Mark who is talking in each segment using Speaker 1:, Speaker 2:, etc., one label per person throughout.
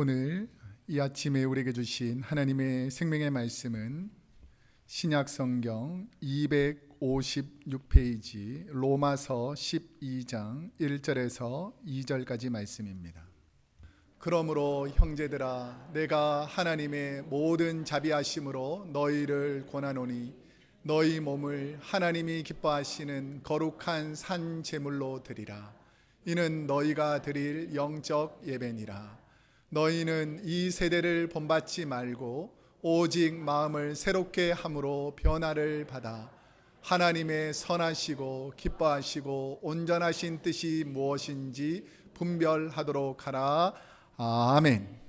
Speaker 1: 오늘 이 아침에 우리에게 주신 하나님의 생명의 말씀은 신약 성경 256페이지 로마서 12장 1절에서 2절까지 말씀입니다. 그러므로 형제들아, 내가 하나님의 모든 자비하심으로 너희를 권하노니 너희 몸을 하나님이 기뻐하시는 거룩한 산 제물로 드리라. 이는 너희가 드릴 영적 예배니라. 너희는 이 세대를 본받지 말고 오직 마음을 새롭게 함으로 변화를 받아 하나님의 선하시고 기뻐하시고 온전하신 뜻이 무엇인지 분별하도록 하라. 아멘.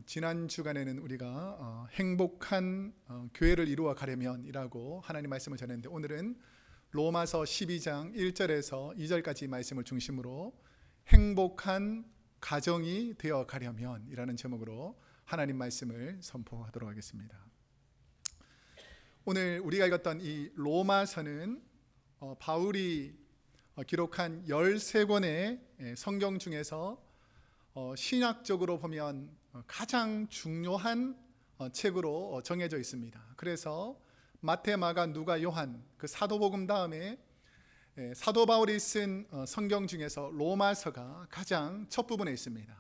Speaker 1: 지난 주간에는 우리가 행복한 교회를 이루어 가려면이라고 하나님 말씀을 전했는데, 오늘은 로마서 12장 1절에서 2절까지 말씀을 중심으로 행복한 가정이 되어 가려면 이라는 제목으로 하나님 말씀을 선포하도록 하겠습니다. 오늘 우리가 읽었던 이 로마서는 바울이 기록한 13권의 성경 중에서 신학적으로 보면 가장 중요한 책으로 정해져 있습니다. 그래서 마태, 마가, 누가, 요한 그 사도복음 다음에 사도 바울이 쓴 성경 중에서 로마서가 가장 첫 부분에 있습니다.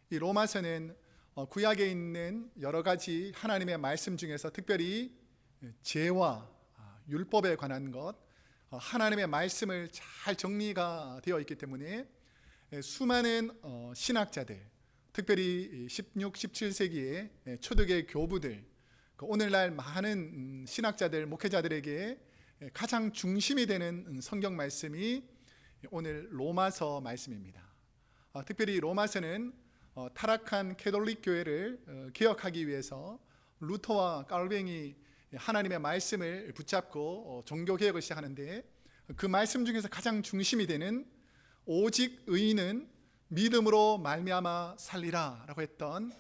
Speaker 1: 이 로마서는 구약에 있는 여러 가지 하나님의 말씀 중에서 특별히 죄와 율법에 관한 것, 하나님의 말씀을 잘 정리가 되어 있기 때문에 수많은 신학자들, 특별히 16, 17세기의 초대교회 교부들, 오늘날 많은 신학자들, 목회자들에게 가장 중심이 되는 성경 말씀이 오늘 로마서 말씀입니다. 특별히 로마서는 타락한 캐톨릭 교회를 개혁하기 위해서 루터와 칼뱅이 하나님의 말씀을 붙잡고 종교개혁을 시작하는데, 그 말씀 중에서 가장 중심이 되는 오직 의인은 믿음으로 말미암아 살리라 라고 했던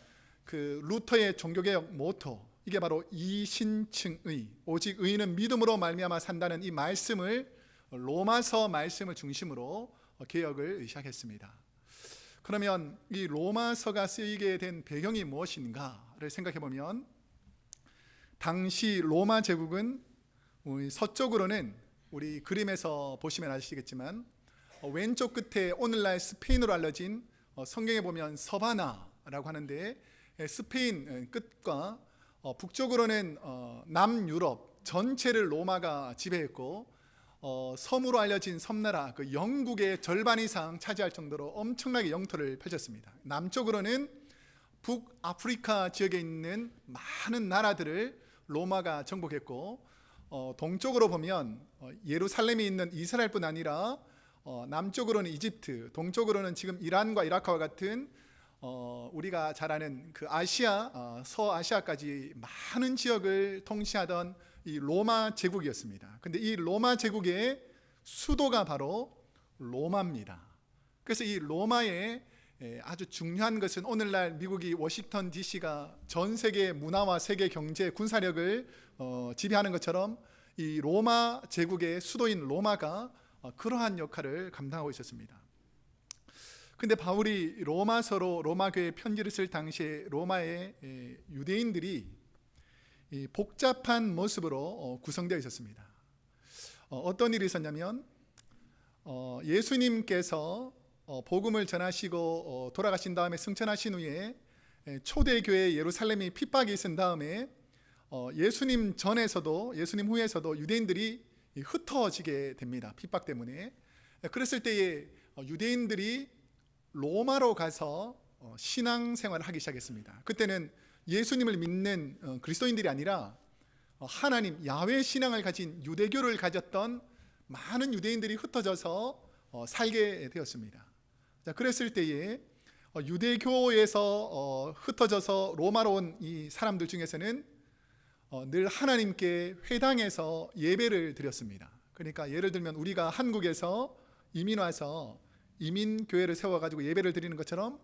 Speaker 1: 그 루터의 종교개혁 모토, 이게 바로 이신층의, 오직 의인은 믿음으로 말미암아 산다는 이 말씀을 로마서 말씀을 중심으로 개혁을 시작했습니다. 그러면 이 로마서가 쓰이게 된 배경이 무엇인가를 생각해 보면, 당시 로마 제국은 서쪽으로는 우리 그림에서 보시면 아시겠지만 왼쪽 끝에 오늘날 스페인으로 알려진 성경에 보면 서바나라고 하는데, 스페인 끝과 북쪽으로는 남유럽 전체를 로마가 지배했고, 섬으로 알려진 섬나라 그 영국의 절반 이상 차지할 정도로 엄청나게 영토를 펼쳤습니다. 남쪽으로는 북아프리카 지역에 있는 많은 나라들을 로마가 정복했고, 동쪽으로 보면 예루살렘이 있는 이스라엘뿐 아니라 남쪽으로는 이집트, 동쪽으로는 지금 이란과 이라크와 같은 우리가 잘 아는 그 아시아, 서아시아까지 많은 지역을 통치하던 이 로마 제국이었습니다. 근데 이 로마 제국의 수도가 바로 로마입니다. 그래서 이 로마의 아주 중요한 것은, 오늘날 미국이 워싱턴 DC가 전 세계 문화와 세계 경제, 군사력을 지배하는 것처럼 이 로마 제국의 수도인 로마가 그러한 역할을 감당하고 있었습니다. 근데 바울이 로마서로 로마 교회에 편지를 쓸 당시에 로마의 유대인들이 복잡한 모습으로 구성되어 있었습니다. 어떤 일이 있었냐면, 예수님께서 복음을 전하시고 돌아가신 다음에 승천하신 후에 초대교회 예루살렘이 핍박이 있은 다음에 예수님 전에서도 예수님 후에서도 유대인들이 흩어지게 됩니다. 핍박 때문에. 그랬을 때에 유대인들이 로마로 가서 신앙생활을 하기 시작했습니다. 그때는 예수님을 믿는 그리스도인들이 아니라 하나님 야훼 신앙을 가진 유대교를 가졌던 많은 유대인들이 흩어져서 살게 되었습니다. 자, 그랬을 때에 유대교에서 흩어져서 로마로 온 이 사람들 중에서는 늘 하나님께 회당에서 예배를 드렸습니다. 그러니까 예를 들면 우리가 한국에서 이민 와서 이민교회를 세워가지고 예배를 드리는 것처럼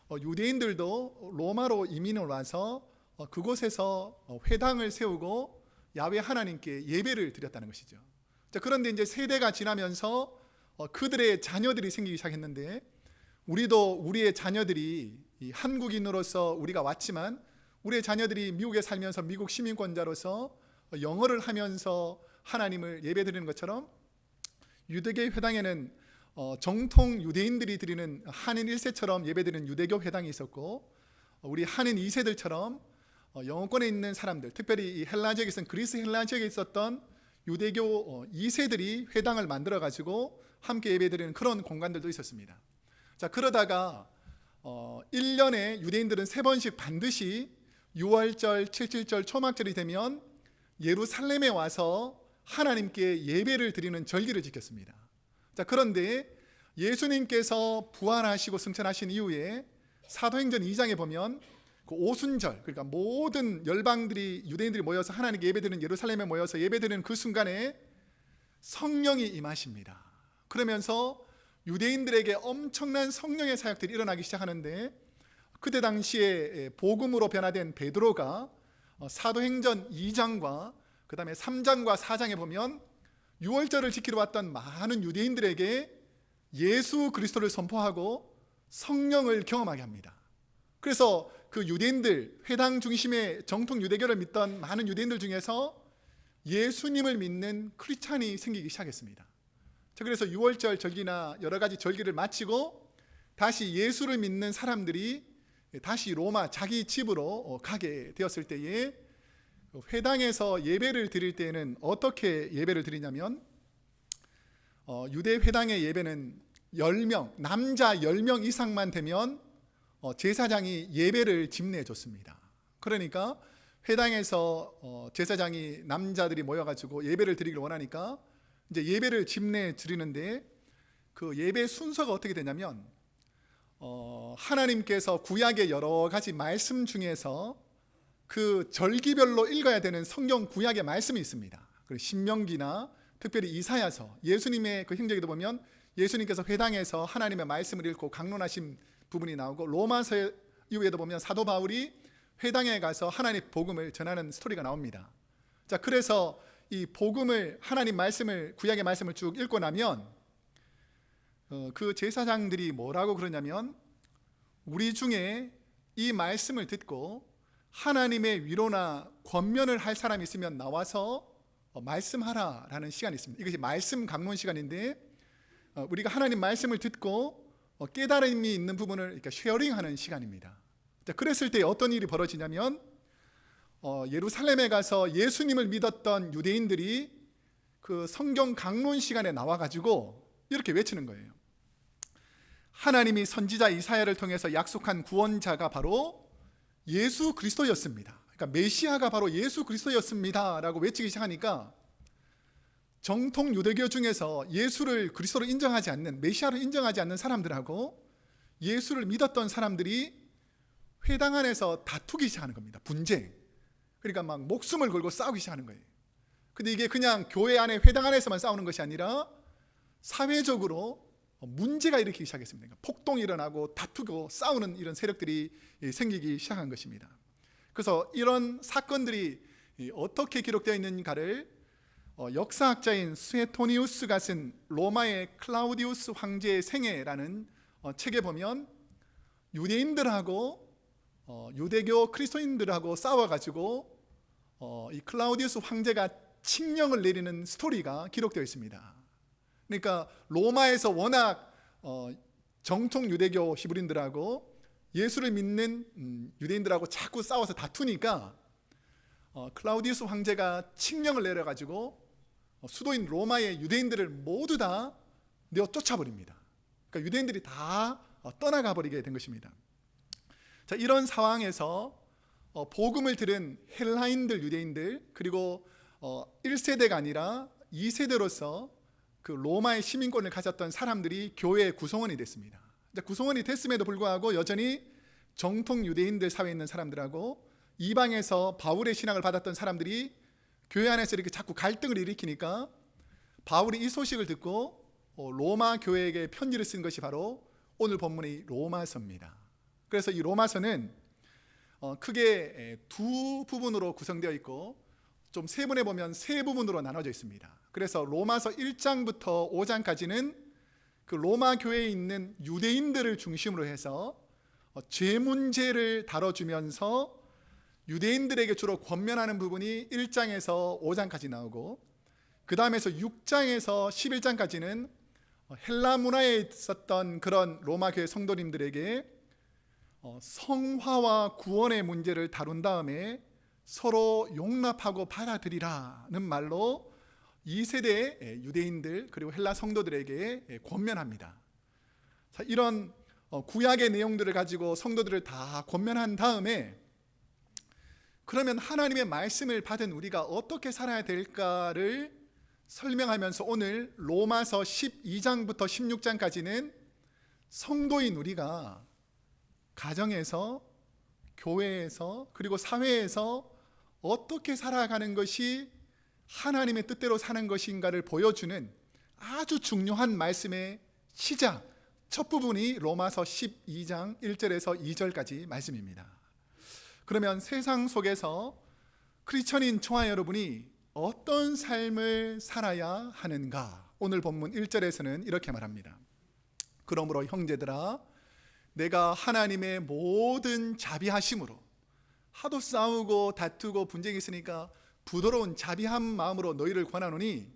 Speaker 1: 유대인들도 로마로 이민을 와서 그곳에서 회당을 세우고 야훼 하나님께 예배를 드렸다는 것이죠. 자, 그런데 이제 세대가 지나면서 그들의 자녀들이 생기기 시작했는데, 우리도 우리의 자녀들이 이 한국인으로서 우리가 왔지만 우리의 자녀들이 미국에 살면서 미국 시민권자로서 영어를 하면서 하나님을 예배드리는 것처럼 유대교 회당에는 정통 유대인들이 드리는 한인 1세처럼 예배드리는 유대교 회당이 있었고, 우리 한인 2세들처럼 영어권에 있는 사람들, 특별히 이 헬라 지역에 있었던 그리스 헬라 지역에 있었던 유대교 2세들이 회당을 만들어 가지고 함께 예배드리는 그런 공간들도 있었습니다. 자, 그러다가 1년에 유대인들은 3번씩 반드시 6월절, 7.7절, 초막절이 되면 예루살렘에 와서 하나님께 예배를 드리는 절기를 지켰습니다. 자, 그런데 예수님께서 부활하시고 승천하신 이후에 사도행전 2장에 보면 그 오순절, 그러니까 모든 열방들이 유대인들이 모여서 하나님께 예배드리는 예루살렘에 모여서 예배드리는 그 순간에 성령이 임하십니다. 그러면서 유대인들에게 엄청난 성령의 사역들이 일어나기 시작하는데, 그때 당시에 복음으로 변화된 베드로가 사도행전 2장과 그 다음에 3장과 4장에 보면 6월절을 지키러 왔던 많은 유대인들에게 예수 그리스도를 선포하고 성령을 경험하게 합니다. 그래서 그 유대인들, 회당 중심의 정통 유대교를 믿던 많은 유대인들 중에서 예수님을 믿는 크리스찬이 생기기 시작했습니다. 그래서 6월절 절기나 여러 가지 절기를 마치고 다시 예수를 믿는 사람들이 다시 로마 자기 집으로 가게 되었을 때에 회당에서 예배를 드릴 때에는 어떻게 예배를 드리냐면, 유대 회당의 예배는 10명, 남자 10명 이상만 되면 제사장이 예배를 집례해 줬습니다. 그러니까 회당에서 제사장이 남자들이 모여가지고 예배를 드리기를 원하니까 이제 예배를 집례해 드리는데, 그 예배 순서가 어떻게 되냐면 하나님께서 구약의 여러 가지 말씀 중에서 그 절기별로 읽어야 되는 성경 구약의 말씀이 있습니다. 그리고 신명기나 특별히 이사야서, 예수님의 그 행적에도 보면 예수님께서 회당에서 하나님의 말씀을 읽고 강론하신 부분이 나오고, 로마서 이후에도 보면 사도 바울이 회당에 가서 하나님 복음을 전하는 스토리가 나옵니다. 자, 그래서 이 복음을, 하나님 말씀을, 구약의 말씀을 쭉 읽고 나면 그 제사장들이 뭐라고 그러냐면, 우리 중에 이 말씀을 듣고 하나님의 위로나 권면을 할 사람이 있으면 나와서 말씀하라라는 시간이 있습니다. 이것이 말씀 강론 시간인데, 우리가 하나님 말씀을 듣고 깨달음이 있는 부분을 이렇게 쉐어링하는 시간입니다. 자, 그랬을 때 어떤 일이 벌어지냐면, 예루살렘에 가서 예수님을 믿었던 유대인들이 그 성경 강론 시간에 나와가지고 이렇게 외치는 거예요. 하나님이 선지자 이사야를 통해서 약속한 구원자가 바로 예수 그리스도였습니다. 그러니까 메시아가 바로 예수 그리스도였습니다 라고 외치기 시작하니까, 정통 유대교 중에서 예수를 그리스도로 인정하지 않는, 메시아를 인정하지 않는 사람들하고 예수를 믿었던 사람들이 회당 안에서 다투기 시작하는 겁니다. 분쟁. 그러니까 막 목숨을 걸고 싸우기 시작하는 거예요. 근데 이게 그냥 교회 안에, 회당 안에서만 싸우는 것이 아니라 사회적으로 문제가 일으키기 시작했습니다. 그러니까 폭동이 일어나고 다투고 싸우는 이런 세력들이 생기기 시작한 것입니다. 그래서 이런 사건들이 어떻게 기록되어 있는가를 역사학자인 스웨토니우스가 쓴 로마의 클라우디우스 황제의 생애라는 책에 보면, 유대인들하고 유대교 그리스도인들하고 싸워가지고 이 클라우디우스 황제가 칙령을 내리는 스토리가 기록되어 있습니다. 그러니까 로마에서 워낙 정통 유대교 히브리인들하고 예수를 믿는 유대인들하고 자꾸 싸워서 다투니까 클라우디우스 황제가 칙령을 내려가지고 수도인 로마의 유대인들을 모두 다 내어 쫓아버립니다. 그러니까 유대인들이 다 떠나가 버리게 된 것입니다. 자, 이런 상황에서 복음을 들은 헬라인들, 유대인들, 그리고 1세대가 아니라 2세대로서 그 로마의 시민권을 가졌던 사람들이 교회의 구성원이 됐습니다. 구성원이 됐음에도 불구하고 여전히 정통 유대인들 사회에 있는 사람들하고 이방에서 바울의 신앙을 받았던 사람들이 교회 안에서 이렇게 자꾸 갈등을 일으키니까, 바울이 이 소식을 듣고 로마 교회에게 편지를 쓴 것이 바로 오늘 본문의 로마서입니다. 그래서 이 로마서는 크게 두 부분으로 구성되어 있고, 좀 세분해 보면 세 부분으로 나눠져 있습니다. 그래서 로마서 1장부터 5장까지는 그 로마 교회에 있는 유대인들을 중심으로 해서 죄 문제를 다뤄주면서 유대인들에게 주로 권면하는 부분이 1장에서 5장까지 나오고, 그 다음에서 6장에서 11장까지는 헬라 문화에 있었던 그런 로마 교회 성도님들에게 성화와 구원의 문제를 다룬 다음에 서로 용납하고 받아들이라는 말로 2세대 유대인들 그리고 헬라 성도들에게 권면합니다. 이런 구약의 내용들을 가지고 성도들을 다 권면한 다음에, 그러면 하나님의 말씀을 받은 우리가 어떻게 살아야 될까를 설명하면서 오늘 로마서 12장부터 16장까지는 성도인 우리가 가정에서, 교회에서, 그리고 사회에서 어떻게 살아가는 것이 하나님의 뜻대로 사는 것인가를 보여주는 아주 중요한 말씀의 시작, 첫 부분이 로마서 12장 1절에서 2절까지 말씀입니다. 그러면 세상 속에서 크리스천인 저와 여러분이 어떤 삶을 살아야 하는가? 오늘 본문 1절에서는 이렇게 말합니다. 그러므로 형제들아, 내가 하나님의 모든 자비하심으로, 하도 싸우고 다투고 분쟁이 있으니까 부드러운 자비한 마음으로 너희를 권하노니,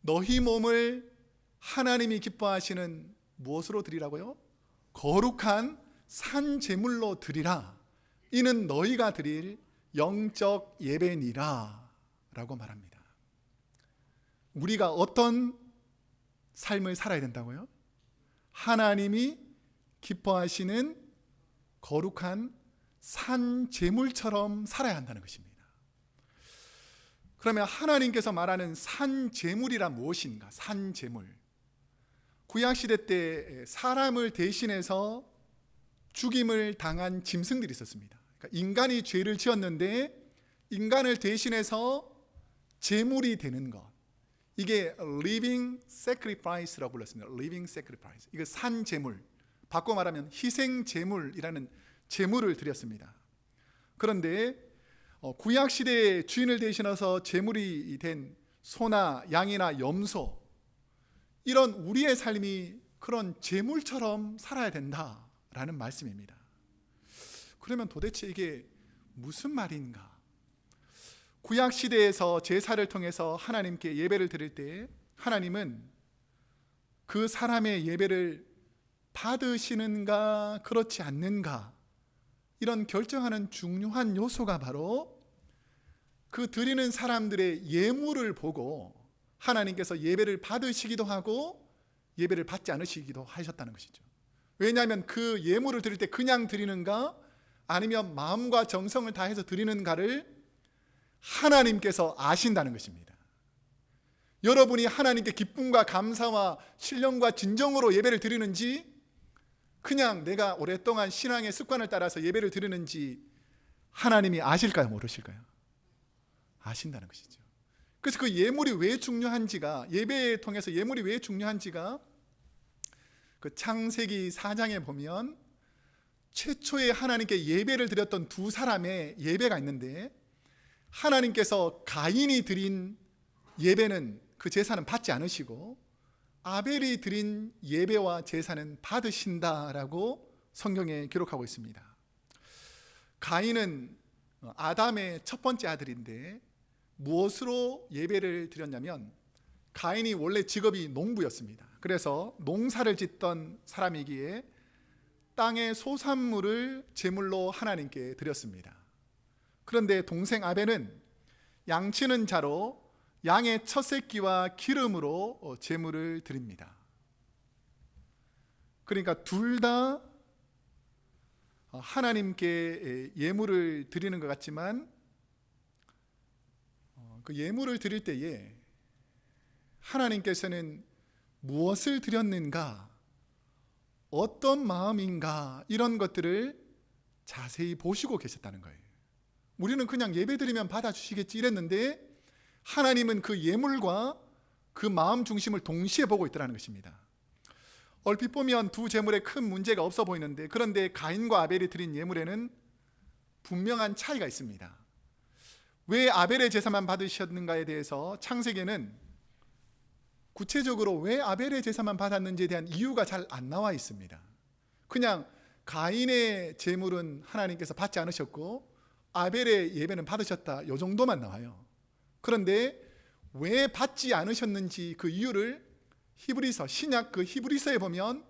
Speaker 1: 너희 몸을 하나님이 기뻐하시는 무엇으로 드리라고요? 거룩한 산 제물로 드리라. 이는 너희가 드릴 영적 예배니라 라고 말합니다. 우리가 어떤 삶을 살아야 된다고요? 하나님이 기뻐하시는 거룩한 산 제물처럼 살아야 한다는 것입니다. 그러면 하나님께서 말하는 산 제물이란 무엇인가? 산 제물. 구약시대 때 사람을 대신해서 죽임을 당한 짐승들이 있었습니다. 그러니까 인간이 죄를 지었는데 인간을 대신해서 제물이 되는 것, 이게 living sacrifice라고 불렀습니다. living sacrifice. 이거 산 제물, 바꿔 말하면 희생 제물이라는 제물을 드렸습니다. 그런데 구약 시대의 주인을 대신해서 제물이 된 소나 양이나 염소, 이런 우리의 삶이 그런 제물처럼 살아야 된다라는 말씀입니다. 그러면 도대체 이게 무슨 말인가? 구약 시대에서 제사를 통해서 하나님께 예배를 드릴 때 하나님은 그 사람의 예배를 받으시는가 그렇지 않는가, 이런 결정하는 중요한 요소가 바로 그 드리는 사람들의 예물을 보고 하나님께서 예배를 받으시기도 하고 예배를 받지 않으시기도 하셨다는 것이죠. 왜냐하면 그 예물을 드릴 때 그냥 드리는가 아니면 마음과 정성을 다해서 드리는가를 하나님께서 아신다는 것입니다. 여러분이 하나님께 기쁨과 감사와 신령과 진정으로 예배를 드리는지, 그냥 내가 오랫동안 신앙의 습관을 따라서 예배를 드리는지 하나님이 아실까요? 모르실까요? 아신다는 것이죠. 그래서 그 예물이 왜 중요한지가, 예배에 통해서 예물이 왜 중요한지가 그 창세기 4장에 보면 최초에 하나님께 예배를 드렸던 두 사람의 예배가 있는데, 하나님께서 가인이 드린 예배는, 그 제사는 받지 않으시고 아벨이 드린 예배와 제사는 받으신다라고 성경에 기록하고 있습니다. 가인은 아담의 첫 번째 아들인데 무엇으로 예배를 드렸냐면, 가인이 원래 직업이 농부였습니다. 그래서 농사를 짓던 사람이기에 땅의 소산물을 제물로 하나님께 드렸습니다. 그런데 동생 아벨은 양치는 자로 양의 첫 새끼와 기름으로 제물을 드립니다. 그러니까 둘 다 하나님께 예물을 드리는 것 같지만 그 예물을 드릴 때에 하나님께서는 무엇을 드렸는가, 어떤 마음인가, 이런 것들을 자세히 보시고 계셨다는 거예요. 우리는 그냥 예배 드리면 받아주시겠지 이랬는데 하나님은 그 예물과 그 마음 중심을 동시에 보고 있더라는 것입니다. 얼핏 보면 두 제물에 큰 문제가 없어 보이는데, 그런데 가인과 아벨이 드린 예물에는 분명한 차이가 있습니다. 왜 아벨의 제사만 받으셨는가에 대해서 창세기는 구체적으로 왜 아벨의 제사만 받았는지에 대한 이유가 잘 안 나와 있습니다. 그냥 가인의 제물은 하나님께서 받지 않으셨고 아벨의 예배는 받으셨다, 이 정도만 나와요. 그런데 왜 받지 않으셨는지 그 이유를 히브리서, 신약 그 히브리서에 보면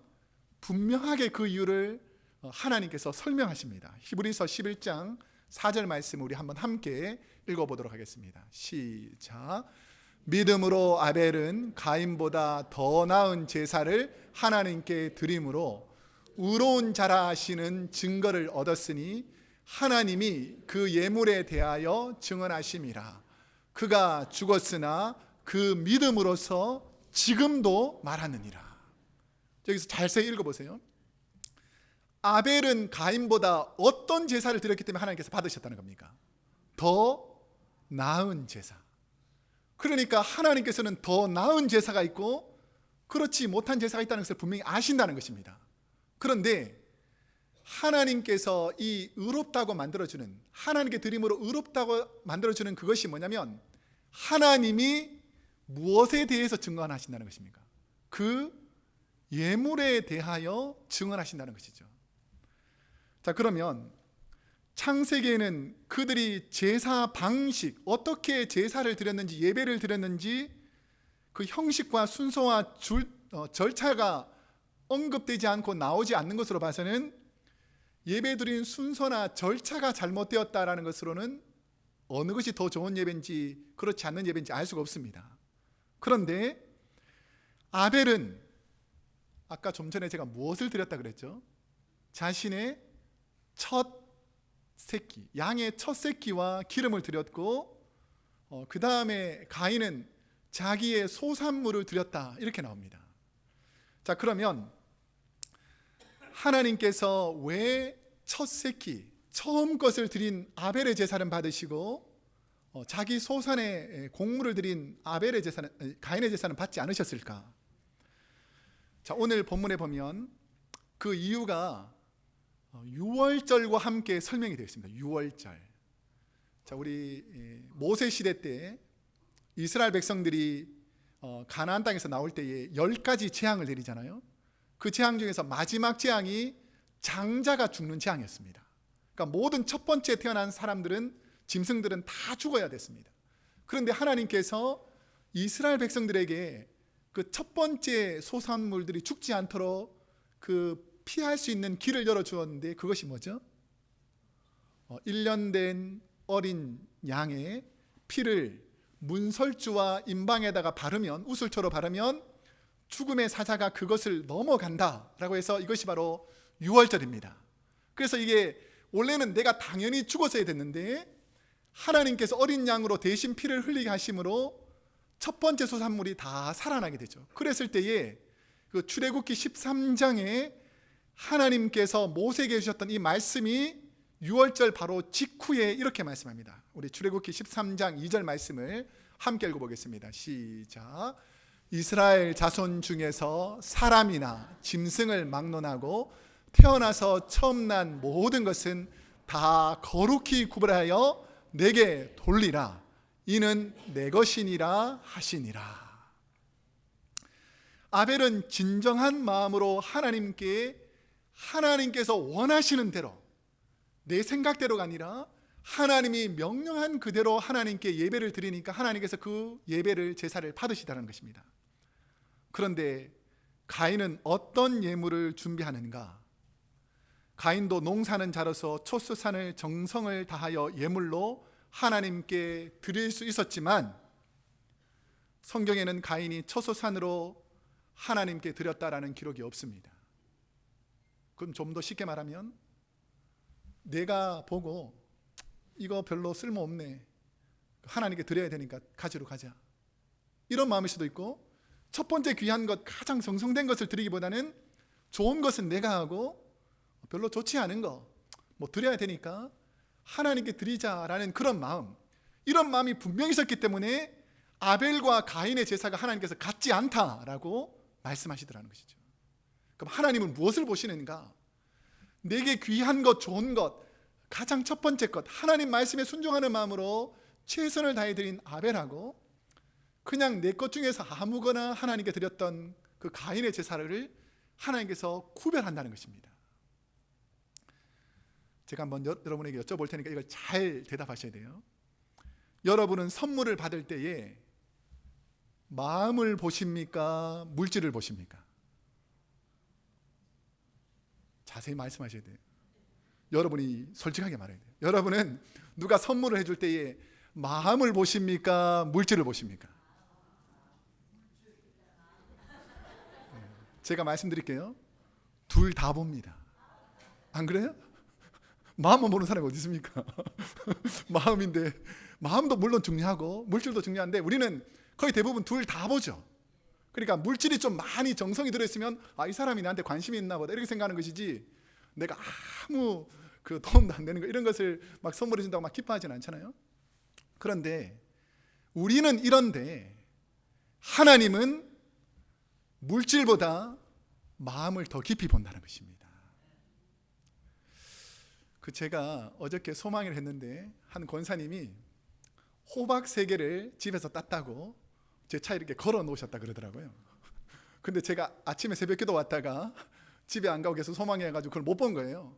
Speaker 1: 분명하게 그 이유를 하나님께서 설명하십니다. 히브리서 11장 4절 말씀 우리 한번 함께 읽어보도록 하겠습니다. 시작. 믿음으로 아벨은 가인보다 더 나은 제사를 하나님께 드림으로 의로운 자라 하시는 증거를 얻었으니 하나님이 그 예물에 대하여 증언하심이라. 그가 죽었으나 그 믿음으로서 지금도 말하느니라. 여기서 자세히 읽어보세요. 아벨은 가인보다 어떤 제사를 드렸기 때문에 하나님께서 받으셨다는 겁니까? 더 나은 제사. 그러니까 하나님께서는 더 나은 제사가 있고 그렇지 못한 제사가 있다는 것을 분명히 아신다는 것입니다. 그런데 하나님께서 이 의롭다고 만들어주는, 하나님께 드림으로 의롭다고 만들어주는 그것이 뭐냐면 하나님이 무엇에 대해서 증언하신다는 것입니까? 그 예물에 대하여 증언하신다는 것이죠. 자, 그러면 창세기에는 그들이 제사 방식, 어떻게 제사를 드렸는지, 예배를 드렸는지 그 형식과 순서와 절차가 언급되지 않고 나오지 않는 것으로 봐서는 예배 드린 순서나 절차가 잘못되었다라는 것으로는 어느 것이 더 좋은 예배인지 그렇지 않는 예배인지 알 수가 없습니다. 그런데 아벨은 아까 좀 전에 제가 무엇을 드렸다 그랬죠? 자신의 첫 새끼, 양의 첫 새끼와 기름을 드렸고 그 다음에 가인은 자기의 소산물을 드렸다, 이렇게 나옵니다. 자, 그러면 하나님께서 왜 첫 새끼, 처음 것을 드린 아벨의 제사는 받으시고 자기 소산의 곡물을 드린 아벨의 제사는, 가인의 제사는 받지 않으셨을까? 자, 오늘 본문에 보면 그 이유가 유월절과 함께 설명이 되어 있습니다. 유월절. 자, 우리 모세 시대 때 이스라엘 백성들이 가나안 땅에서 나올 때에 10가지 재앙을 내리잖아요. 그 재앙 중에서 마지막 재앙이 장자가 죽는 재앙이었습니다. 그러니까 모든 첫 번째 태어난 사람들은, 짐승들은 다 죽어야 됐습니다. 그런데 하나님께서 이스라엘 백성들에게 그 첫 번째 소산물들이 죽지 않도록 그 피할 수 있는 길을 열어주었는데 그것이 뭐죠? 1년 된 어린 양의 피를 문설주와 임방에다가 바르면, 우슬초로 바르면 죽음의 사자가 그것을 넘어간다라고 해서 이것이 바로 유월절입니다. 그래서 이게 원래는 내가 당연히 죽었어야 됐는데 하나님께서 어린 양으로 대신 피를 흘리게 하심으로 첫 번째 소산물이 다 살아나게 되죠. 그랬을 때에 그 출애굽기 13장에 하나님께서 모세에게 주셨던 이 말씀이 유월절 바로 직후에 이렇게 말씀합니다. 우리 출애굽기 13장 2절 말씀을 함께 읽어보겠습니다. 시작. 이스라엘 자손 중에서 사람이나 짐승을 막론하고 태어나서 처음 난 모든 것은 다 거룩히 구별하여 내게 돌리라. 이는 내 것이니라 하시니라. 아벨은 진정한 마음으로 하나님께서 원하시는 대로, 내 생각대로가 아니라 하나님이 명령한 그대로 하나님께 예배를 드리니까 하나님께서 그 예배를, 제사를 받으시다는 것입니다. 그런데 가인은 어떤 예물을 준비하는가? 가인도 농사는 자로서 초수산을 정성을 다하여 예물로 하나님께 드릴 수 있었지만 성경에는 가인이 초수산으로 하나님께 드렸다라는 기록이 없습니다. 그럼 좀 더 쉽게 말하면 내가 보고 이거 별로 쓸모없네, 하나님께 드려야 되니까 가지러 가자, 이런 마음일 수도 있고, 첫 번째 귀한 것, 가장 정성된 것을 드리기보다는 좋은 것은 내가 하고 별로 좋지 않은 거 뭐 드려야 되니까 하나님께 드리자라는 그런 마음, 이런 마음이 분명히 있었기 때문에 아벨과 가인의 제사가 하나님께서 같지 않다라고 말씀하시더라는 것이죠. 그럼 하나님은 무엇을 보시는가? 내게 귀한 것, 좋은 것, 가장 첫 번째 것, 하나님 말씀에 순종하는 마음으로 최선을 다해 드린 아벨하고 그냥 내 것 중에서 아무거나 하나님께 드렸던 그 가인의 제사를 하나님께서 구별한다는 것입니다. 제가 한번 여러분에게 여쭤볼 테니까 이걸 잘 대답하셔야 돼요. 여러분은 선물을 받을 때에 마음을 보십니까? 물질을 보십니까? 자세히 말씀하셔야 돼요. 여러분이 솔직하게 말해야 돼요. 여러분은 누가 선물을 해줄 때에 마음을 보십니까? 물질을 보십니까? 제가 말씀드릴게요. 둘 다 봅니다. 안 그래요? 마음만 보는 사람이 어디 있습니까? 마음인데, 마음도 물론 중요하고 물질도 중요한데 우리는 거의 대부분 둘 다 보죠. 그러니까 물질이 좀 많이 정성이 들어있으면 이 사람이 나한테 관심이 있나 보다 이렇게 생각하는 것이지, 내가 아무 그 도움도 안 되는 거 이런 것을 막 선물해 준다고 막 기뻐하지는 않잖아요. 그런데 우리는 이런데 하나님은 물질보다 마음을 더 깊이 본다는 것입니다. 제가 어저께 소망을 했는데 한 권사님이 호박 3개를 집에서 땄다고 제 차에 이렇게 걸어 놓으셨다 그러더라고요. 근데 제가 아침에 새벽기도 왔다가 집에 안 가고 계속 소망해가지고 그걸 못 본 거예요.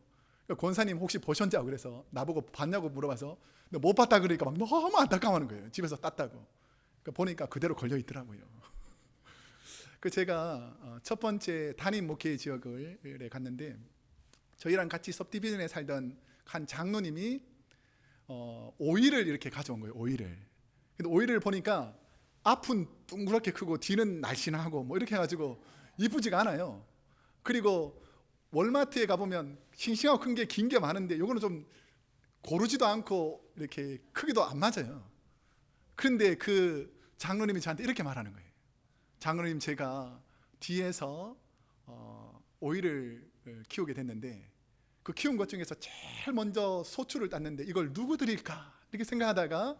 Speaker 1: 권사님 혹시 보셨냐고 그래서 나보고 봤냐고 물어봐서 못 봤다 그러니까 막 너무 안타까워하는 거예요. 집에서 땄다고. 보니까 그대로 걸려 있더라고요. 제가 첫 번째 담임 목회 지역을 갔는데 저희랑 같이 सब디비전에 살던 한 장로님이 오이를 이렇게 가져온 거예요. 오이를. 근데 오이를 보니까 앞은 둥그렇게 크고 뒤는 날씬하고 뭐 이렇게 해가지고 이쁘지가 않아요. 그리고 월마트에 가보면 싱싱하고 큰 게 긴 게 많은데 요거는 좀 고르지도 않고 이렇게 크기도 안 맞아요. 그런데 그 장로님이 저한테 이렇게 말하는 거예요. 장로님, 제가 뒤에서 오이를 키우게 됐는데 그 키운 것 중에서 제일 먼저 소출을 땄는데 이걸 누구 드릴까 이렇게 생각하다가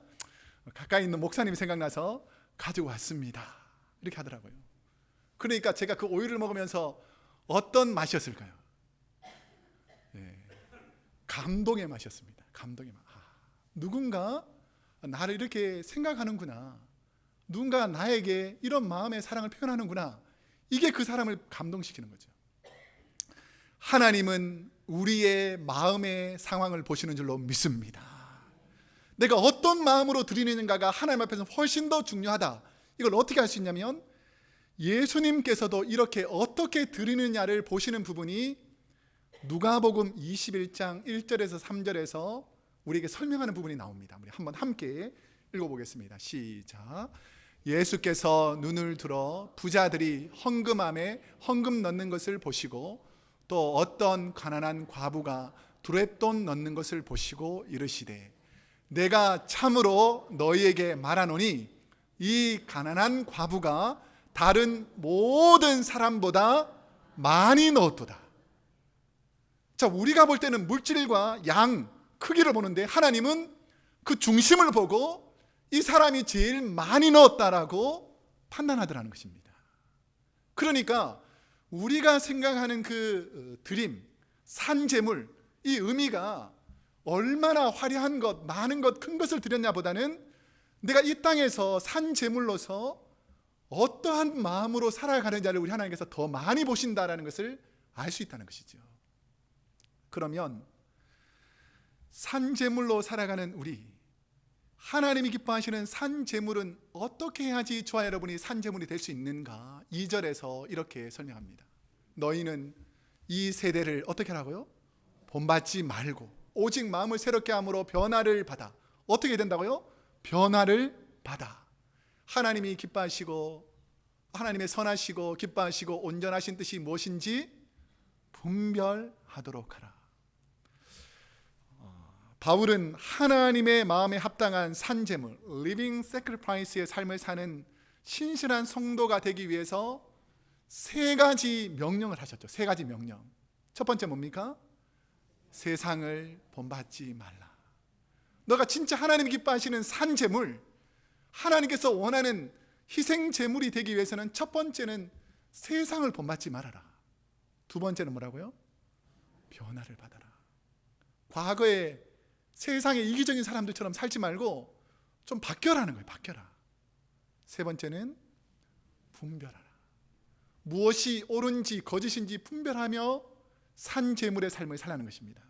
Speaker 1: 가까이 있는 목사님이 생각나서 가지고 왔습니다 이렇게 하더라고요. 그러니까 제가 그 오이를 먹으면서 어떤 맛이었을까요? 감동의 맛이었습니다. 감동의 맛. 누군가 나를 이렇게 생각하는구나, 누군가 나에게 이런 마음의 사랑을 표현하는구나, 이게 그 사람을 감동시키는 거죠. 하나님은 우리의 마음의 상황을 보시는 줄로 믿습니다. 내가 어떤 마음으로 드리는가가 하나님 앞에서 훨씬 더 중요하다. 이걸 어떻게 할 수 있냐면 예수님께서도 이렇게 어떻게 드리느냐를 보시는 부분이 누가복음 21장 1절에서 3절에서 우리에게 설명하는 부분이 나옵니다. 우리 한번 함께 읽어보겠습니다. 시작. 예수께서 눈을 들어 부자들이 헌금함에 헌금 넣는 것을 보시고 또 어떤 가난한 과부가 두렙돈 넣는 것을 보시고 이르시되, 내가 참으로 너희에게 말하노니 이 가난한 과부가 다른 모든 사람보다 많이 넣었도다. 자, 우리가 볼 때는 물질과 양, 크기를 보는데 하나님은 그 중심을 보고 이 사람이 제일 많이 넣었다라고 판단하더라는 것입니다. 그러니까 우리가 생각하는 그 드림, 산재물, 이 의미가 얼마나 화려한 것, 많은 것, 큰 것을 드렸냐보다는 내가 이 땅에서 산재물로서 어떠한 마음으로 살아가느냐를 우리 하나님께서 더 많이 보신다라는 것을 알 수 있다는 것이죠. 그러면 산재물로 살아가는 우리, 하나님이 기뻐하시는 산재물은 어떻게 해야지 저와 여러분이 산재물이 될 수 있는가? 2절에서 이렇게 설명합니다. 너희는 이 세대를 어떻게 하라고요? 본받지 말고 오직 마음을 새롭게 함으로 변화를 받아. 어떻게 된다고요? 변화를 받아. 하나님이 기뻐하시고 하나님의 선하시고 기뻐하시고 온전하신 뜻이 무엇인지 분별하도록 하라. 바울은 하나님의 마음에 합당한 산재물, living sacrifice의 삶을 사는 신실한 성도가 되기 위해서 3가지 명령을 하셨죠. 3가지 명령. 첫 번째 뭡니까? 세상을 본받지 말라. 너가 진짜 하나님이 기뻐하시는 산재물, 하나님께서 원하는 희생제물이 되기 위해서는 첫 번째는 세상을 본받지 말아라. 두 번째는 뭐라고요? 변화를 받아라. 과거에 세상의 이기적인 사람들처럼 살지 말고 좀 바뀌어라는 거예요. 바뀌어라. 세 번째는 분별하라. 무엇이 옳은지 거짓인지 분별하며 산 재물의 삶을 살라는 것입니다.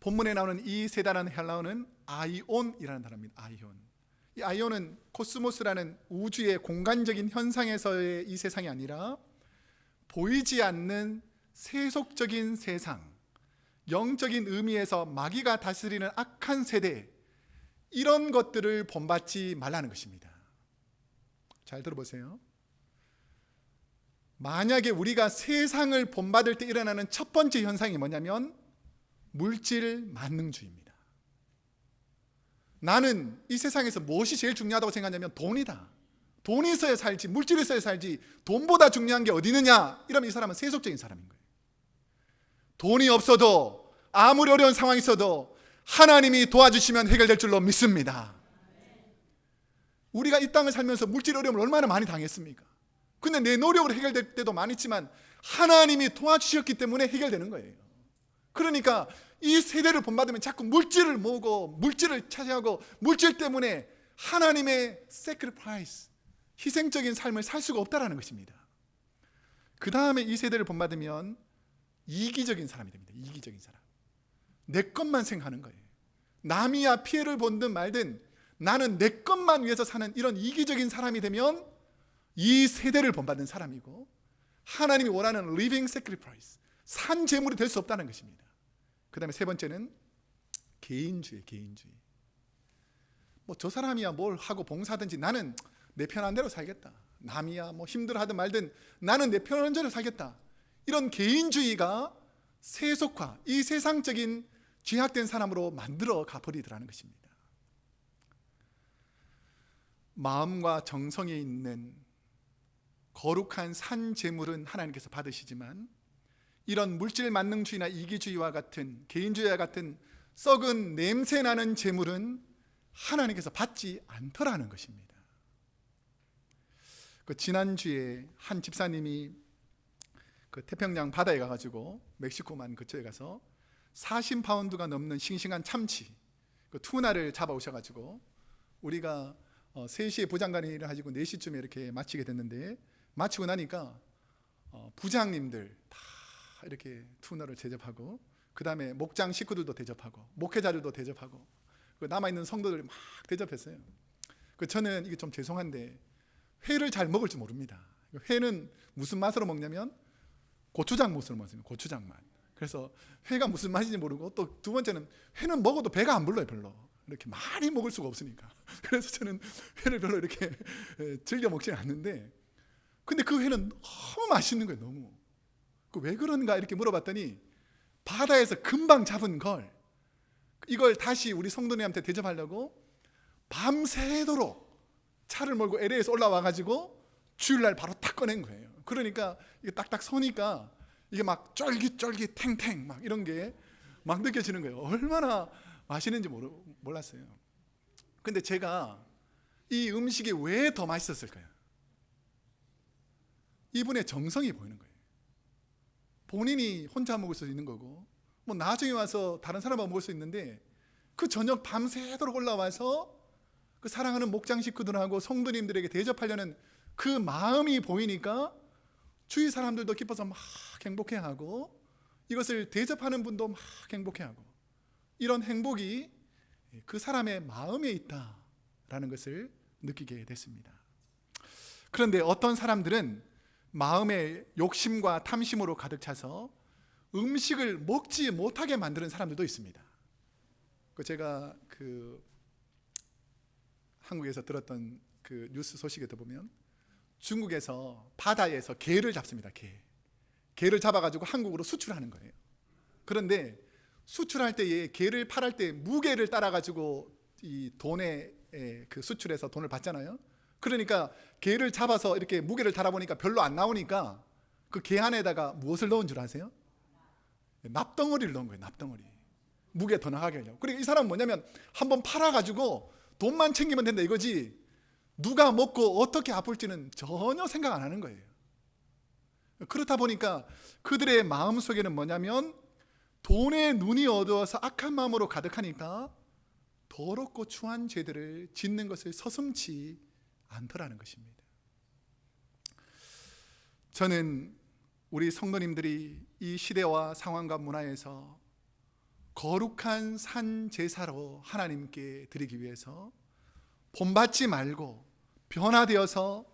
Speaker 1: 본문에 나오는 이 세 단어는 헬라어는 아이온이라는 단어입니다. 아이온. 이 아이온은 코스모스라는 우주의 공간적인 현상에서의 이 세상이 아니라 보이지 않는 세속적인 세상, 영적인 의미에서 마귀가 다스리는 악한 세대, 이런 것들을 본받지 말라는 것입니다. 잘 들어보세요. 만약에 우리가 세상을 본받을 때 일어나는 첫 번째 현상이 뭐냐면 물질 만능주의입니다. 나는 이 세상에서 무엇이 제일 중요하다고 생각하냐면 돈이다. 돈이 있어야 살지, 물질이 있어야 살지, 돈보다 중요한 게 어디 있느냐? 이러면 이 사람은 세속적인 사람인 거예요. 돈이 없어도, 아무리 어려운 상황이 있어도 하나님이 도와주시면 해결될 줄로 믿습니다. 우리가 이 땅을 살면서 물질 어려움을 얼마나 많이 당했습니까? 근데 내 노력으로 해결될 때도 많이 있지만 하나님이 도와주셨기 때문에 해결되는 거예요. 그러니까 이 세대를 본받으면 자꾸 물질을 모으고 물질을 차지하고 물질 때문에 하나님의 sacrifice, 희생적인 삶을 살 수가 없다는 것입니다. 그 다음에 이 세대를 본받으면 이기적인 사람이 됩니다. 이기적인 사람. 내 것만 생각하는 거예요. 남이야 피해를 본든 말든 나는 내 것만 위해서 사는 이런 이기적인 사람이 되면 이 세대를 본받는 사람이고, 하나님이 원하는 living sacrifice, 산 제물이 될 수 없다는 것입니다. 그 다음에 세 번째는 개인주의. 뭐 저 사람이야 뭘 하고 봉사하든지 나는 내 편한 대로 살겠다. 남이야 뭐 힘들어하든 말든 나는 내 편한 대로 살겠다. 이런 개인주의가 세속화, 이 세상적인 죄악된 사람으로 만들어 가버리더라는 것입니다. 마음과 정성에 있는 거룩한 산 제물은 하나님께서 받으시지만 이런 물질 만능주의나 이기주의와 같은, 개인주의와 같은 썩은 냄새나는 제물은 하나님께서 받지 않더라는 것입니다. 지난주에 한 집사님이 태평양 바다에 가가지고 멕시코만 그쪽에 가서 40파운드가 넘는 싱싱한 참치, 투나를 잡아오셔가지고 우리가 3시에 부장관회의를 하시고 4시쯤에 이렇게 마치게 됐는데, 마치고 나니까 부장님들 다 이렇게 투너를 대접하고, 그 다음에 목장 식구들도 대접하고 목회자들도 대접하고 남아있는 성도들이 막 대접했어요. 저는 이게 좀 죄송한데 회를 잘 먹을 줄 모릅니다. 회는 무슨 맛으로 먹냐면 고추장 맛으로 먹습니다. 고추장 맛. 그래서 회가 무슨 맛인지 모르고, 또 두 번째는 회는 먹어도 배가 안 불러요. 별로 이렇게 많이 먹을 수가 없으니까. 그래서 저는 회를 별로 이렇게 즐겨 먹지는 않는데, 근데 그 회는 너무 맛있는 거예요. 너무. 왜 그런가 이렇게 물어봤더니 바다에서 금방 잡은 걸, 이걸 다시 우리 성도님한테 대접하려고 밤새도록 차를 몰고 LA에서 올라와가지고 주일날 바로 딱 꺼낸 거예요. 그러니까 이게 딱딱 서니까 이게 막 쫄깃쫄깃 탱탱 막 이런 게 막 느껴지는 거예요. 얼마나 맛있는지 몰랐어요. 근데 제가 이 음식이 왜 더 맛있었을까요? 이분의 정성이 보이는 거예요. 본인이 혼자 먹을 수 있는 거고, 뭐 나중에 와서 다른 사람하고 먹을 수 있는데, 그 저녁 밤새도록 올라와서 그 사랑하는 목장 식구들하고 성도님들에게 대접하려는 그 마음이 보이니까 주위 사람들도 기뻐서 막 행복해하고, 이것을 대접하는 분도 막 행복해하고, 이런 행복이 그 사람의 마음에 있다라는 것을 느끼게 됐습니다. 그런데 어떤 사람들은 마음에 욕심과 탐심으로 가득 차서 음식을 먹지 못하게 만드는 사람들도 있습니다. 제가 한국에서 들었던 뉴스 소식에 보면 중국에서 바다에서 게를 잡습니다. 게를 잡아가지고 한국으로 수출하는 거예요. 그런데 수출할 때에 게를 팔할 때 무게를 따라가지고 이 돈에 수출해서 돈을 받잖아요. 그러니까 게를 잡아서 이렇게 무게를 달아보니까 별로 안 나오니까 그 게 안에다가 무엇을 넣은 줄 아세요? 납덩어리를 넣은 거예요. 납덩어리. 무게 더 나가게 하려고. 그러니까 이 사람은 뭐냐면 한번 팔아가지고 돈만 챙기면 된다 이거지, 누가 먹고 어떻게 아플지는 전혀 생각 안 하는 거예요. 그렇다 보니까 그들의 마음속에는 뭐냐면 돈에 눈이 어두워서 악한 마음으로 가득하니까 더럽고 추한 죄들을 짓는 것을 서슴지 않더라는 것입니다. 저는 우리 성도님들이 이 시대와 상황과 문화에서 거룩한 산 제사로 하나님께 드리기 위해서 본받지 말고 변화되어서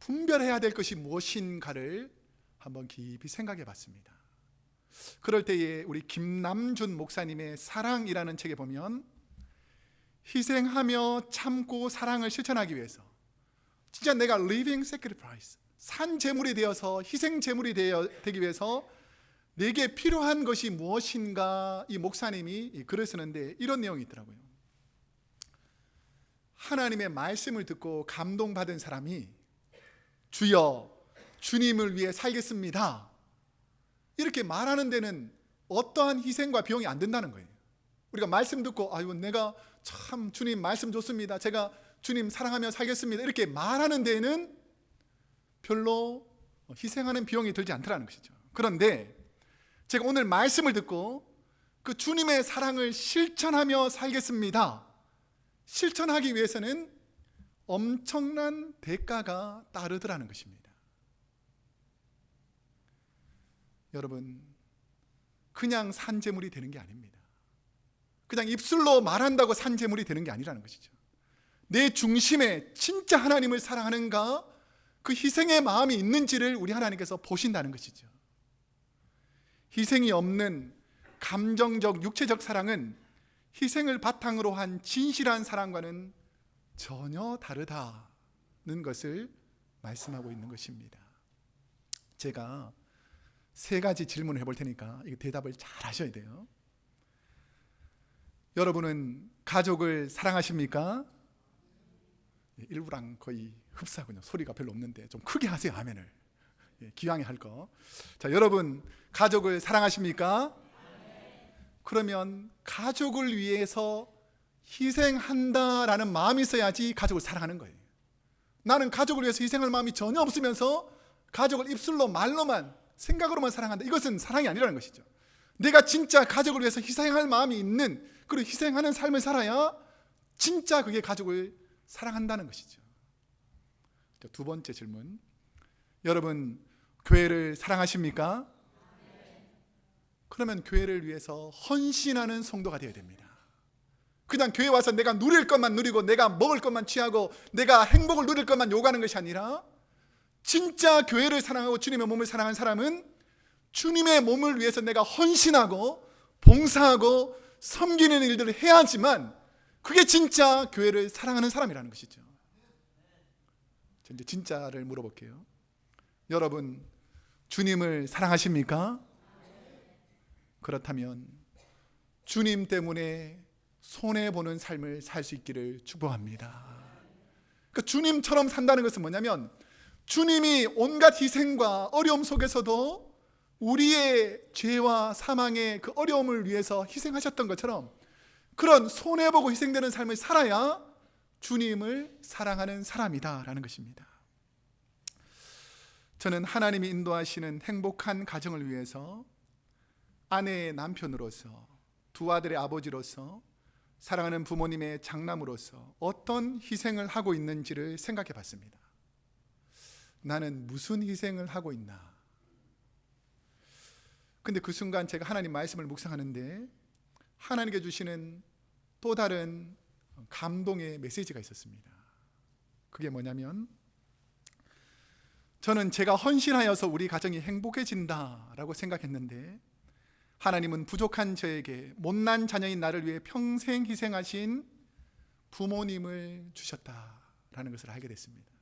Speaker 1: 분별해야 될 것이 무엇인가를 한번 깊이 생각해 봤습니다. 그럴 때에 우리 김남준 목사님의 사랑이라는 책에 보면 희생하며 참고 사랑을 실천하기 위해서 진짜 내가 living sacrifice, 산 제물이 되어서 희생 제물이 되기 위해서 내게 필요한 것이 무엇인가, 이 목사님이 글을 쓰는데 이런 내용이 있더라고요. 하나님의 말씀을 듣고 감동받은 사람이 주여 주님을 위해 살겠습니다 이렇게 말하는 데는 어떠한 희생과 비용이 안 된다는 거예요. 우리가 말씀 듣고 아유 내가 참 주님 말씀 좋습니다, 제가 주님 사랑하며 살겠습니다 이렇게 말하는 데에는 별로 희생하는 비용이 들지 않더라는 것이죠. 그런데 제가 오늘 말씀을 듣고 그 주님의 사랑을 실천하며 살겠습니다, 실천하기 위해서는 엄청난 대가가 따르더라는 것입니다. 여러분, 그냥 산제물이 되는 게 아닙니다. 그냥 입술로 말한다고 산제물이 되는 게 아니라는 것이죠. 내 중심에 진짜 하나님을 사랑하는가, 그 희생의 마음이 있는지를 우리 하나님께서 보신다는 것이죠. 희생이 없는 감정적, 육체적 사랑은 희생을 바탕으로 한 진실한 사랑과는 전혀 다르다는 것을 말씀하고 있는 것입니다. 제가 3가지 질문을 해볼 테니까 이 대답을 잘 하셔야 돼요. 여러분은 가족을 사랑하십니까? 일부랑 거의 흡사하군요. 소리가 별로 없는데 좀 크게 하세요, 아멘을. 기왕에 할 거. 자, 여러분 가족을 사랑하십니까? 그러면 가족을 위해서 희생한다라는 마음이 있어야지 가족을 사랑하는 거예요. 나는 가족을 위해서 희생할 마음이 전혀 없으면서 가족을 입술로 말로만 생각으로만 사랑한다, 이것은 사랑이 아니라는 것이죠. 내가 진짜 가족을 위해서 희생할 마음이 있는, 그리고 희생하는 삶을 살아야 진짜 그게 가족을 사랑한다는 것이죠. 2번째 질문, 여러분 교회를 사랑하십니까? 그러면 교회를 위해서 헌신하는 성도가 되어야 됩니다. 그냥 교회 와서 내가 누릴 것만 누리고 내가 먹을 것만 취하고 내가 행복을 누릴 것만 요구하는 것이 아니라 진짜 교회를 사랑하고 주님의 몸을 사랑하는 사람은 주님의 몸을 위해서 내가 헌신하고 봉사하고 섬기는 일들을 해야지만 그게 진짜 교회를 사랑하는 사람이라는 것이죠. 이제 진짜를 물어볼게요. 여러분 주님을 사랑하십니까? 그렇다면 주님 때문에 손해보는 삶을 살 수 있기를 축복합니다. 그러니까 주님처럼 산다는 것은 뭐냐면 주님이 온갖 희생과 어려움 속에서도 우리의 죄와 사망의 그 어려움을 위해서 희생하셨던 것처럼 그런 손해보고 희생되는 삶을 살아야 주님을 사랑하는 사람이다라는 것입니다. 저는 하나님이 인도하시는 행복한 가정을 위해서 아내의 남편으로서, 2 아들의 아버지로서, 사랑하는 부모님의 장남으로서 어떤 희생을 하고 있는지를 생각해 봤습니다. 나는 무슨 희생을 하고 있나? 근데 그 순간 제가 하나님 말씀을 묵상하는데 하나님께 주시는 또 다른 감동의 메시지가 있었습니다. 그게 뭐냐면 저는 제가 헌신하여서 우리 가정이 행복해진다라고 생각했는데 하나님은 부족한 저에게 못난 자녀인 나를 위해 평생 희생하신 부모님을 주셨다라는 것을 알게 됐습니다.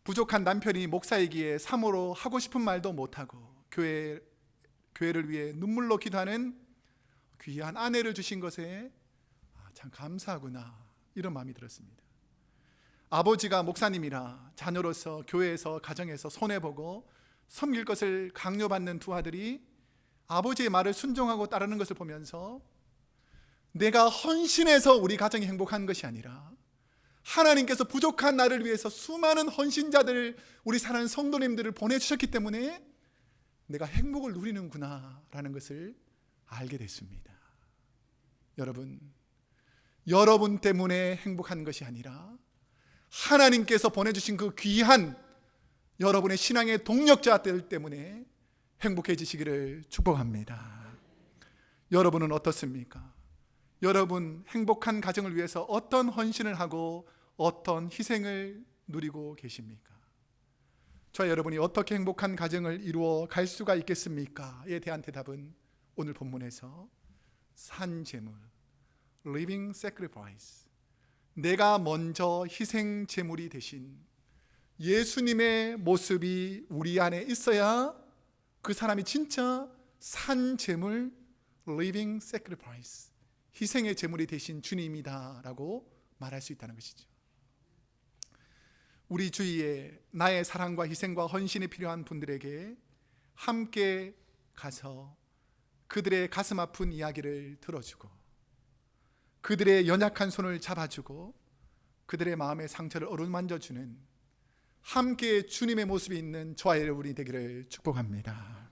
Speaker 1: 부족한 남편이 목사이기에 사모로 하고 싶은 말도 못하고 교회를 위해 눈물로 기도하는 귀한 아내를 주신 것에 참 감사하구나, 이런 마음이 들었습니다. 아버지가 목사님이라 자녀로서 교회에서 가정에서 손해보고 섬길 것을 강요받는 2 아들이 아버지의 말을 순종하고 따르는 것을 보면서 내가 헌신해서 우리 가정이 행복한 것이 아니라 하나님께서 부족한 나를 위해서 수많은 헌신자들을, 우리 사랑하는 성도님들을 보내주셨기 때문에 내가 행복을 누리는구나 라는 것을 알게 됐습니다. 여러분 때문에 행복한 것이 아니라 하나님께서 보내주신 그 귀한 여러분의 신앙의 동력자들 때문에 행복해지시기를 축복합니다. 여러분은 어떻습니까? 여러분 행복한 가정을 위해서 어떤 헌신을 하고 어떤 희생을 누리고 계십니까? 저와 여러분이 어떻게 행복한 가정을 이루어 갈 수가 있겠습니까? 에 대한 대답은 오늘 본문에서 산제물, living sacrifice, 내가 먼저 희생 제물이 되신 예수님의 모습이 우리 안에 있어야 그 사람이 진짜 산제물, living sacrifice, 희생의 제물이 되신 주님이다 라고 말할 수 있다는 것이죠. 우리 주위에 나의 사랑과 희생과 헌신이 필요한 분들에게 함께 가서 그들의 가슴 아픈 이야기를 들어주고 그들의 연약한 손을 잡아주고 그들의 마음의 상처를 어루만져주는 함께 주님의 모습이 있는 저와 여러분이 되기를 축복합니다.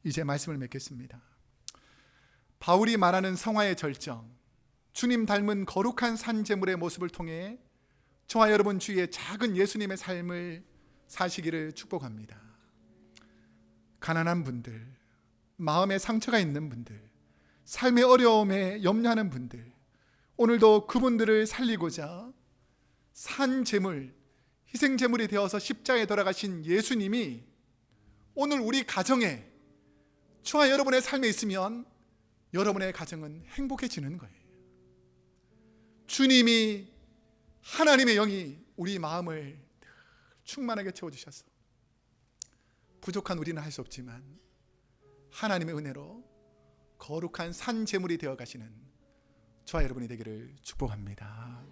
Speaker 1: 이제 말씀을 맺겠습니다. 바울이 말하는 성화의 절정, 주님 닮은 거룩한 산제물의 모습을 통해 저와 여러분 주위에 작은 예수님의 삶을 사시기를 축복합니다. 가난한 분들, 마음에 상처가 있는 분들, 삶의 어려움에 염려하는 분들, 오늘도 그분들을 살리고자 산제물, 희생제물이 되어서 십자가에 돌아가신 예수님이 오늘 우리 가정에 저와 여러분의 삶에 있으면 여러분의 가정은 행복해지는 거예요. 주님이 하나님의 영이 우리 마음을 충만하게 채워주셔서 부족한 우리는 할 수 없지만 하나님의 은혜로 거룩한 산제물이 되어 가시는 저와 여러분이 되기를 축복합니다.